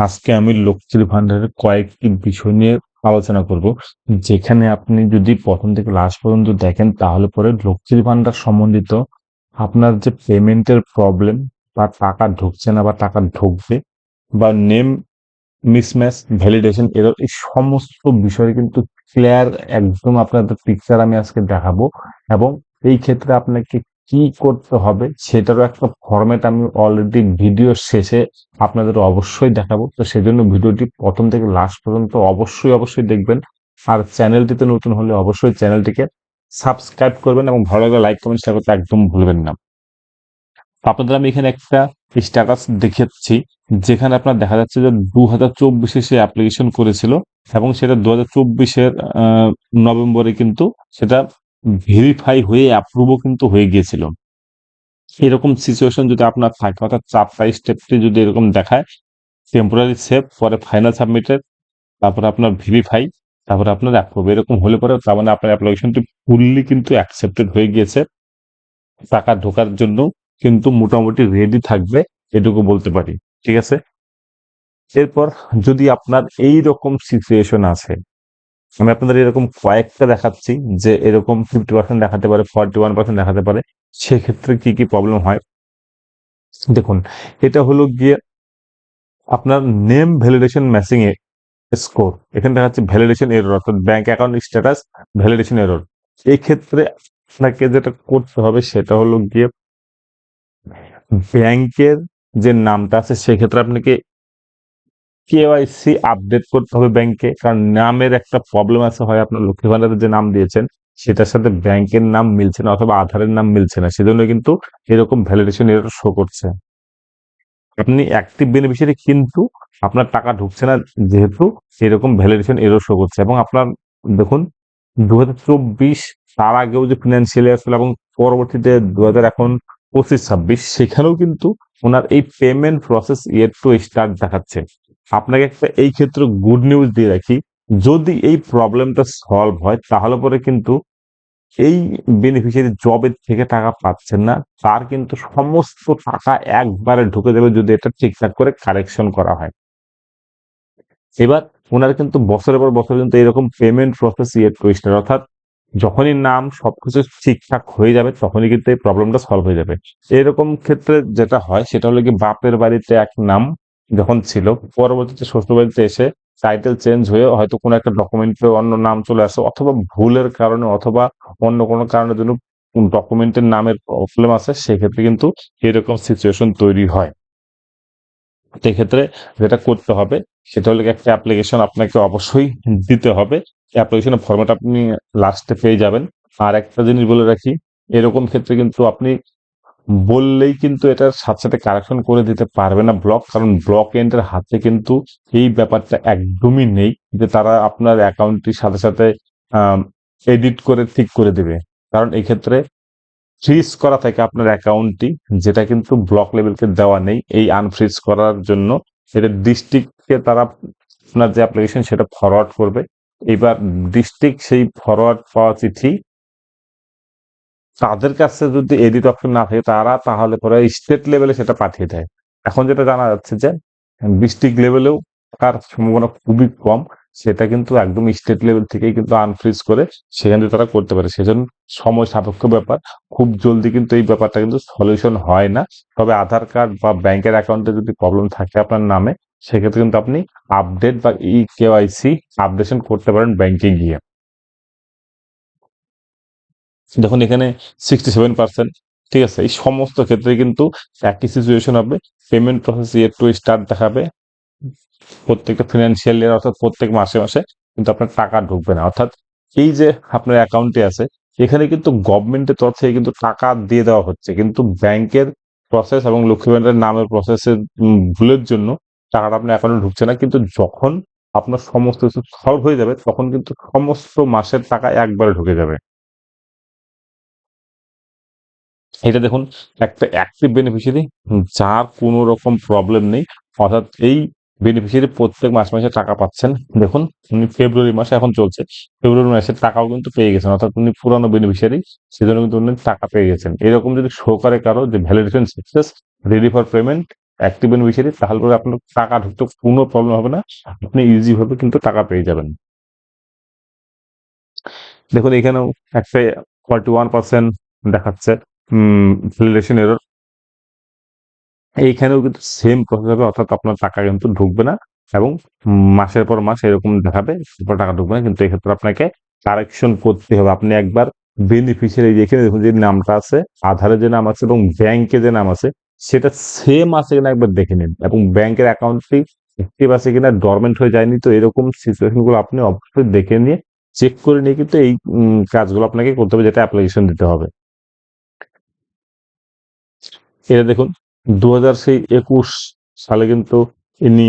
আজকে আমি লক্ষ্মীর ভান্ডারের কয়েকটি বিষয় নিয়ে আলোচনা করব, যেখানে আপনি যদি প্রথম থেকে লাস্ট পর্যন্ত দেখেন তাহলে পরে লক্ষ্মীর ভান্ডার সম্বন্ধিত আপনার যে পেমেন্টের প্রবলেম বা টাকা ঢুকছে না বা টাকা ঢুকবে বা নেম মিসম্যাচ ভ্যালিডেশন এরর, এই সমস্ত বিষয় কিন্তু ক্লিয়ার একদম আপনাদের পিকচার আমি আজকে দেখাবো। এবং এই ক্ষেত্রে আপনাকে কি করতে হবে সেটারও একটা ফরম্যাট আমি অলরেডি ভিডিও শেষে আপনাদের অবশ্যই দেখাবো। তো সেজন্য ভিডিওটি প্রথম থেকে লাস্ট পর্যন্ত অবশ্যই দেখবেন। আর চ্যানেলটিতে নতুন হলে অবশ্যই চ্যানেলটিকে সাবস্ক্রাইব করবেন এবং ভালো লাগলে লাইক কমেন্ট শেয়ার করতে একদম ভুলবেন না। আপনাদের আমি এখানে একটা স্ট্যাটাস দেখাচ্ছি, যেখানে আপনার দেখা যাচ্ছে যে 2024-এ সে অ্যাপ্লিকেশন করেছিল এবং সেটা 2024-এর নভেম্বরে কিন্তু সেটা ভেরিফাই হয়ে অ্যাপ্রুভও কিন্তু হয়ে গিয়েছিল। এরকম সিচুয়েশন যদি আপনার থাকে, অর্থাৎ 4টা স্টেপটি যদি এরকম দেখায়, টেম্পোরারি সেভ, পরে ফাইনাল সাবমিটেড, তারপরে আপনার ভেরিফাই, তারপরে আপনার অ্যাপ্রুভ, এরকম হলে পরে তার মানে আপনার অ্যাপ্লিকেশনটি ফুললি কিন্তু অ্যাকসেপ্টেড হয়ে গিয়েছে, টাকা ঢোকার জন্য কিন্তু মোটামুটি রেডি থাকবে, এটুকু বলতে পারি। ঠিক আছে, এরপর যদি আপনার এই রকম সিচুয়েশন আছে, আমি আপনাদের এরকম কয়েকটা দেখাচ্ছি যে এরকম 50% দেখাতে পারে, 41% দেখাতে পারে, সেক্ষেত্রে কি কি প্রবলেম হয় দেখুন। এটা হলো গিয়ে আপনার নেম ভ্যালিডেশন ম্যাচিং স্কোর, এখানে দেখা যাচ্ছে ভ্যালিডেশন এরর, অর্থাৎ bank account status validation error. এই ক্ষেত্রে আপনাকে যেটা করতে হবে সেটা হলো গিয়ে ব্যাংকের যে নামটা আছে সেক্ষেত্রে আপনাকে কেওয়াইসি আপডেট করতে হবে ব্যাংকে, কারণ নামের একটা প্রবলেম আছে, হয় আপনার লক্ষ্মী ভান্ডারের যে নাম দিয়েছেন সেটার সাথে ব্যাংকের নাম মিলছে না অথবা আধারের নাম মিলছে না, সেজন্য কিন্তু এরকম ভ্যালিডেশন এরর শো করছে। আপনি অ্যাক্টিভ বেনিফিশিয়ারি কিন্তু আপনার টাকা ঢুকছে না, যেহেতু এরকম ভ্যালিডেশন এরর শো করছে। এবং আপনার দেখুন 2024 তার আগেও যে ফিনান্সিয়াল ইয়ার ছিল এবং পরবর্তীতে 2000 এখন 25-26 সেখানেও কিন্তু ওনার এই payment process yet to start দেখাচ্ছে। আপনাকে একটা এই ক্ষেত্রে গুড নিউজ দিয়ে রাখি, যদি এই প্রবলেমটা সলভ হয় তাহলে পরে কিন্তু এই বেনিফিশিয়ারি জবের থেকে টাকা পাচ্ছেন না, তার কিন্তু সমস্ত টাকা একবারে ঢুকে যাবে যদি এটা ঠিকঠাক করে কারেকশন করা হয়। এবার ওনার কিন্তু বছরের পর বছর কিন্তু এরকম পেমেন্ট প্রসেস টুইস্টার, অর্থাৎ যখনই নাম সবকিছু ঠিকঠাক হয়ে যাবে তখনই কিন্তু এই প্রবলেমটা সলভ হয়ে যাবে। এরকম ক্ষেত্রে যেটা হয় সেটা হলো কি, বাপের বাড়িতে এক নাম যখন ছিল, পরবর্তীতে শ্বশুর বাড়িতে এসে টাইটেল চেঞ্জ হয়ে হয়তো কোনো একটা ডকুমেন্টে অন্য নাম চলে আসে, অথবা ভুলের কারণে অথবা অন্য কোনো কারণের জন্য ডকুমেন্টের নামের প্রবলেম আছে, সেক্ষেত্রে কিন্তু এরকম সিচুয়েশন তৈরি হয়। সেক্ষেত্রে যেটা করতে হবে সেটা হলো একটা অ্যাপ্লিকেশন আপনাকে অবশ্যই দিতে হবে। অ্যাপ্লিকেশনের ফরম্যাট আপনি লাস্টে পেয়ে যাবেন। আর একটা জিনিস বলে রাখি, এরকম ক্ষেত্রে কিন্তু আপনি বললেই কিন্তু এটার সাথে সাথে কারেকশন করে দিতে পারবে না ব্লক, কারণ ব্লক এন্ডের হাতে কিন্তু এই ব্যাপারটা একদমই নেই যে তারা আপনার অ্যাকাউন্টটির সাথে সাথে এডিট করে ঠিক করে দেবে। কারণ এই ক্ষেত্রে ফ্রিজ করা থাকে আপনার অ্যাকাউন্টটি, যেটা কিন্তু ব্লক লেভেলকে দেওয়া নেই। এই আনফ্রিজ করার জন্য এটা ডিস্ট্রিক্টকে তারা আপনার যে অ্যাপ্লিকেশন সেটা ফরওয়ার্ড করবে। এবার ডিস্ট্রিক্ট সেই ফরওয়ার্ড পাওয়া চিঠি তাদের কাছে যদি এডিট অপশন না থাকে, তারা তাহলে পরে স্টেট লেভেলে সেটা পাঠিয়ে দেয়। এখন যেটা জানা যাচ্ছে যে ডিস্ট্রিক্ট লেভেলেও থাকার সম্ভাবনা খুবই কম, সেটা কিন্তু একদম স্টেট লেভেল থেকেই কিন্তু আনফ্রিজ করে সেখান থেকে তারা করতে পারে। সেজন্য সময় সাপেক্ষ ব্যাপার, খুব জলদি কিন্তু এই ব্যাপারটা কিন্তু সলিউশন হয় না। তবে আধার কার্ড বা ব্যাংকের অ্যাকাউন্টে যদি প্রবলেম থাকে আপনার নামে, সেক্ষেত্রে কিন্তু আপনি আপডেট বা কেওয়াইসি আপডেশন করতে পারেন ব্যাংকে গিয়ে। দেখুন এখানে 67%, ঠিক আছে, এই সমস্ত ক্ষেত্রে কিন্তু একই সিচুয়েশন হবে। Payment process yet to start দেখাবে প্রত্যেকটা ফিনান্সিয়াল ইয়ার, অর্থাৎ প্রত্যেক মাসে মাসে কিন্তু আপনার টাকা ঢুকবে না। অর্থাৎ এই যে আপনার অ্যাকাউন্টে আছে, এখানে কিন্তু গভর্নমেন্টের তরফ থেকে কিন্তু টাকা দিয়ে দেওয়া হচ্ছে, কিন্তু ব্যাংকের প্রসেস এবং লক্ষ্মী ভান্ডারের নামের প্রসেসের ভুলের জন্য টাকাটা আপনার অ্যাকাউন্টে ঢুকছে না। কিন্তু যখন আপনার সমস্ত কিছু সলভ হয়ে যাবে তখন কিন্তু সমস্ত মাসের টাকা একবারে ঢুকে যাবে। এটা দেখুন, একটা অ্যাক্টিভ বেনিফিশিয়ারি যার কোনো রকম প্রবলেম নেই, অর্থাৎ এই বেনিফিশিয়ারি প্রত্যেক মাসে টাকা পাচ্ছেন। দেখুন উনি ফেব্রুয়ারি মাসে এখন চলছে, ফেব্রুয়ারি মাসের টাকাও কিন্তু পেয়ে গেছেন, অর্থাৎ উনি পুরানো বেনিফিশিয়ারি, সেজন্য কিন্তু উনি টাকা পেয়ে গেছেন। এরকম যদি শো করে কারো যে validation success, ready for payment, active beneficiary, তাহলে পরে আপনার টাকা ঢুকতে কোনো প্রবলেম হবে না, আপনি ইজি ভাবে কিন্তু টাকা পেয়ে যাবেন। দেখুন এখানেও একটা 41% দেখাচ্ছে ভ্যালিডেশন এরর। এইখানেও কিন্তু সেম প্রসেস হবে, অর্থাৎ আপনার টাকা কিন্তু ঢুকবে না এবং মাসের পর মাস এরকম দেখাবে, তারপর টাকা ঢুকবে না। কিন্তু এক্ষেত্রে আপনাকে কারেকশন করতে হবে। আপনি একবার বেনিফিশিয়ারি এখানে দেখুন যে নামটা আছে, আধারে যে নাম আছে এবং ব্যাংকে যে নাম আছে সেটা সেম আছে কিনা একবার দেখে নিন, এবং ব্যাংকের অ্যাকাউন্টটি অ্যাক্টিভ আছে কিনা, ডরমেন্ট হয়ে যায়নি তো, এরকম সিচুয়েশন গুলো আপনি অবশ্যই দেখে নিয়ে চেক করে নিয়ে কিন্তু এই কাজগুলো আপনাকে করতে হবে, যেটা অ্যাপ্লিকেশন দিতে হবে। এটা দেখুন 2021 সালে কিন্তু ইনি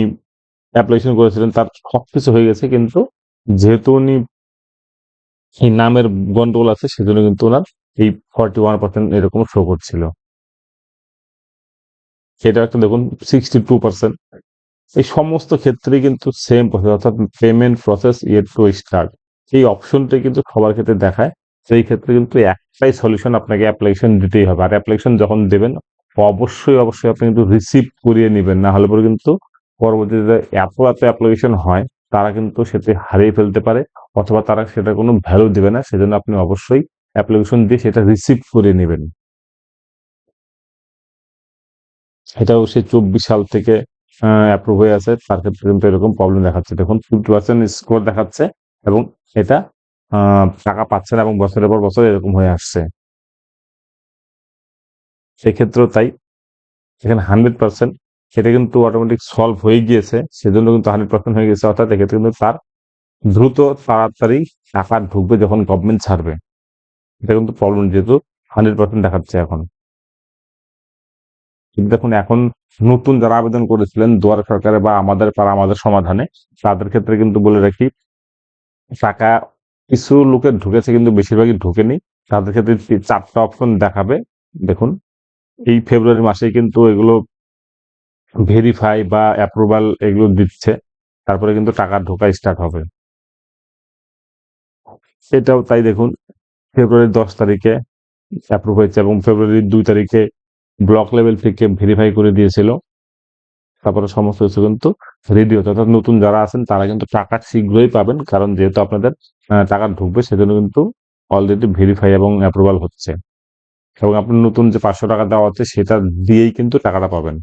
অ্যাপ্লিকেশন করেছিলেন, তার সবকিছু হয়ে গেছে, কিন্তু যেহেতু উনি এই নামের গন্ডগোল আছে সেজন্য কিন্তু ওনার এই 41% এরকম শো করছিল। এটা একটা দেখুন 62%। এই সমস্ত ক্ষেত্রেই কিন্তু সেম প্রসেস, অর্থাৎ payment process yet to start, এই অপশনটাই কিন্তু সবার ক্ষেত্রে দেখায়। সেই ক্ষেত্রে কিন্তু একটাই সলিউশন, আপনাকে অ্যাপ্লিকেশন দিতেই হবে। আর অ্যাপ্লিকেশন যখন দেবেন অবশ্যই অবশ্যই আপনি কিন্তু রিসিভ করিয়ে নেবেন, না হলে পরে কিন্তু পরবর্তীতে এত এত অ্যাপ্লিকেশন হয়, তারা কিন্তু সেটা হারিয়ে ফেলতে পারে, অথবা তারা সেটা কোনো ভ্যালু দেবে না। সেজন্য আপনি অবশ্যই অ্যাপ্লিকেশন দিয়ে সেটা রিসিভ করে নেবেন। এটাও সেই 24 সাল থেকে অ্যাপ্রুভ হয়ে আছে, তার ক্ষেত্রে কিন্তু এরকম প্রবলেম দেখাচ্ছে। দেখুন 50% স্কোর দেখাচ্ছে এবং এটা টাকা পাচ্ছে না এবং বছরের পর বছর এরকম হয়ে আসছে। সেক্ষেত্রেও তাই, এখানে 100% সেটা কিন্তু অটোমেটিক সলভ হয়ে গিয়েছে, সেজন্য কিন্তু 100% হয়ে গেছে, অর্থাৎ এক্ষেত্রে কিন্তু তার দ্রুত তাড়াতাড়ি টাকা ঢুকবে যখন গভর্নমেন্ট ছাড়বে। এটা কিন্তু প্রবলেম, যেহেতু 100% দেখাচ্ছে এখন। কিন্তু দেখুন এখন নতুন যারা আবেদন করেছিলেন দুয়ারে সরকারে বা আমাদের পাড়া আমাদের সমাধানে, তাদের ক্ষেত্রে কিন্তু বলে রাখি, টাকা কিছু লোকের ঢুকেছে কিন্তু বেশিরভাগই ঢুকেনি। তাদের ক্ষেত্রে 4টা অপশন দেখাবে। দেখুন এই ফেব্রুয়ারি মাসেই কিন্তু এগুলো ভেরিফাই বা অ্যাপ্রুভাল এগুলো দিচ্ছে, তারপরে কিন্তু টাকা ঢোকা স্টার্ট হবে। এটাও তাই, দেখুন ফেব্রুয়ারির 10 তারিখে অ্যাপ্রুভ হয়েছে এবং ফেব্রুয়ারির 2 তারিখে ব্লক লেভেল থেকে ভেরিফাই করে দিয়েছিল। তারপরে সমস্ত কিছু কিন্তু রেডি হচ্ছে, অর্থাৎ নতুন যারা আছেন তারা কিন্তু টাকা শীঘ্রই পাবেন, কারণ যেহেতু আপনাদের টাকা ঢুকবে সেজন্য কিন্তু অলরেডি ভেরিফাই এবং অ্যাপ্রুভাল হচ্ছে, এবং আপনার নতুন যে 500 টাকা দেওয়া হচ্ছে সেটা দিয়েই কিন্তু টাকাটা পাবেন।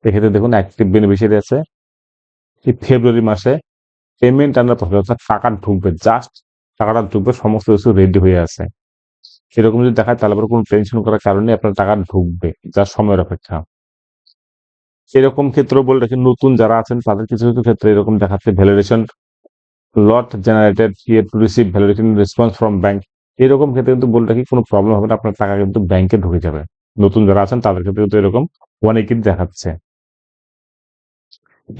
এক্ষেত্রে দেখুন অ্যাক্টিভ বেনিফিশিয়ারি আছে এই ফেব্রুয়ারি মাসে, পেমেন্ট আন্ডার প্রসেস, অর্থাৎ টাকা ঢুকবে, জাস্ট টাকাটা ঢুকবে, সমস্ত কিছু রেডি হয়ে আছে। সেরকম যদি দেখায় তাহলে পরে কোনো টেনশন করার কারণে আপনার টাকা ঢুকবে, যা সময়ের অপেক্ষা। এরকম ক্ষেত্রে বলে রাখি, নতুন যারা আছেন তাদের কিছু কিছু ক্ষেত্রে এরকম দেখাচ্ছে validation lot generated here to receive validation response from bank. এরকম ক্ষেত্রে কিন্তু বলে রাখি কোনো প্রবলেম হবে না, আপনার টাকা কিন্তু ব্যাংকে ঢুকে যাবে। নতুন যারা আছেন তাদের ক্ষেত্রে কিন্তু এরকম অনেকেই দেখাচ্ছে।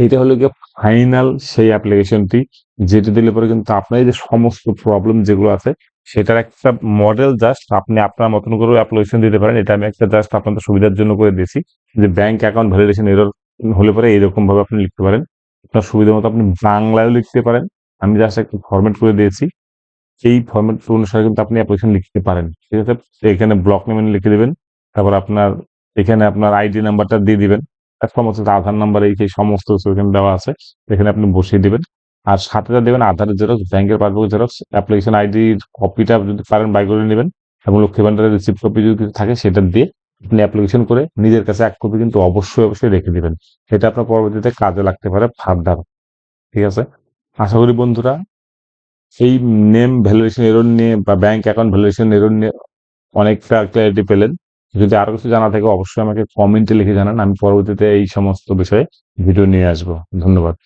এটা হলো গিয়ে ফাইনাল সেই অ্যাপ্লিকেশনটি, যেটা দিলে পরে কিন্তু আপনার এই যে সমস্ত প্রবলেম যেগুলো আছে সেটার একটা মডেল, জাস্ট আপনি আপনার মতন করে অ্যাপ্লিকেশন দিতে পারেন। এটা আমি একটা জাস্ট আপনাদের সুবিধার জন্য করে দিয়েছি, যে ব্যাংক অ্যাকাউন্ট ভ্যালিডেশন এরর হলে পরে এইরকম ভাবে আপনি লিখতে পারেন। আপনার সুবিধা মতো আপনি বাংলায়ও লিখতে পারেন, আমি জাস্ট একটা ফরম্যাট করে দিয়েছি, সেই ফরম্যাট অনুসারে কিন্তু আপনি অ্যাপ্লিকেশন লিখতে পারেন। ঠিক আছে, এখানে ব্লক নেম লিখে দিবেন, তারপর আপনার এখানে আপনার আইডি নাম্বারটা দিয়ে দিবেন, সমস্ত আধার নাম্বার এই সেই সমস্ত কিছু এখানে দেওয়া আছে, এখানে আপনি বসিয়ে দিবেন। আর সাথে যা দেবেন আধারের জেরক্স, ব্যাংকের পাসবুক জেরক্স, অ্যাপ্লিকেশন আইডির কপিটা যদি পারেন বাই করে নেবেন, এবং লক্ষ্মী ভান্ডারের রিসিপ্ট কপি যদি কিছু থাকে সেটা দিয়ে আপনি অ্যাপ্লিকেশন করে নিজের কাছে এক কপি কিন্তু অবশ্যই অবশ্যই রেখে দিবেন। এটা আপনার পরবর্তীতে কাজে লাগতে পারে ফার্দার। ঠিক আছে, আশা করি বন্ধুরা এই নেম ভ্যালিডেশন এরর নিয়ে বা ব্যাংক অ্যাকাউন্ট ভ্যালিডেশন এরর নিয়ে অনেকটা ক্ল্যারিটি পেলেন। যদি আরো কিছু জানা থাকে অবশ্যই আমাকে কমেন্টে লিখে জানান, আমি পরবর্তীতে এই সমস্ত বিষয়ে ভিডিও নিয়ে আসবো। ধন্যবাদ।